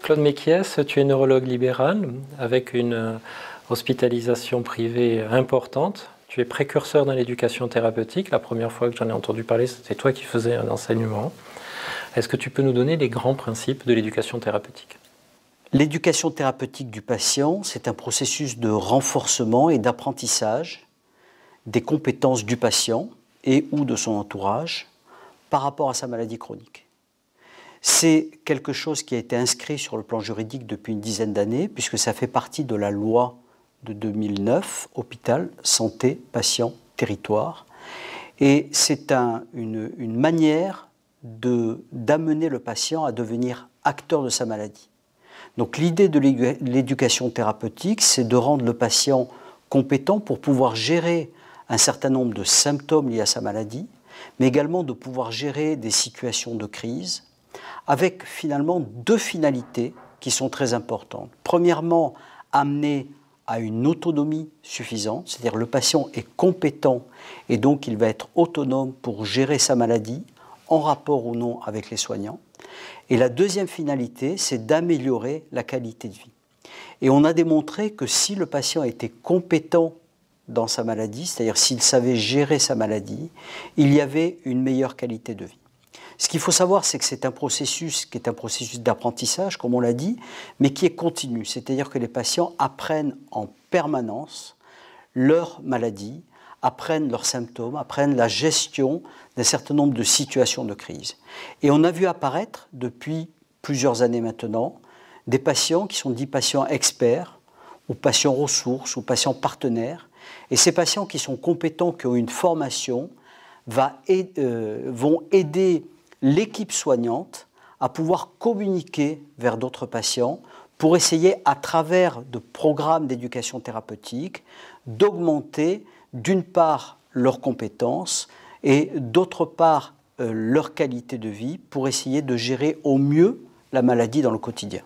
Claude Mekiès, tu es neurologue libéral avec une hospitalisation privée importante. Tu es précurseur dans l'éducation thérapeutique. La première fois que j'en ai entendu parler, c'était toi qui faisais un enseignement. Est-ce que tu peux nous donner les grands principes de l'éducation thérapeutique? L'éducation thérapeutique du patient, c'est un processus de renforcement et d'apprentissage des compétences du patient et ou de son entourage par rapport à sa maladie chronique. C'est quelque chose qui a été inscrit sur le plan juridique depuis une dizaine d'années, puisque ça fait partie de la loi de 2009, Hôpital, Santé, Patient, Territoire. Et c'est une manière d'amener le patient à devenir acteur de sa maladie. Donc l'idée de l'éducation thérapeutique, c'est de rendre le patient compétent pour pouvoir gérer un certain nombre de symptômes liés à sa maladie, mais également de pouvoir gérer des situations de crise, avec finalement deux finalités qui sont très importantes. Premièrement, amener à une autonomie suffisante, c'est-à-dire le patient est compétent et donc il va être autonome pour gérer sa maladie, en rapport ou non avec les soignants. Et la deuxième finalité, c'est d'améliorer la qualité de vie. Et on a démontré que si le patient était compétent dans sa maladie, c'est-à-dire s'il savait gérer sa maladie, il y avait une meilleure qualité de vie. Ce qu'il faut savoir, c'est que c'est un processus qui est un processus d'apprentissage, comme on l'a dit, mais qui est continu. C'est-à-dire que les patients apprennent en permanence leur maladie, apprennent leurs symptômes, apprennent la gestion d'un certain nombre de situations de crise. Et on a vu apparaître, depuis plusieurs années maintenant, des patients qui sont dits patients experts, ou patients ressources, ou patients partenaires. Et ces patients qui sont compétents, qui ont une formation, vont aider l'équipe soignante à pouvoir communiquer vers d'autres patients pour essayer, à travers de programmes d'éducation thérapeutique, d'augmenter d'une part leurs compétences et d'autre part leur qualité de vie pour essayer de gérer au mieux la maladie dans le quotidien.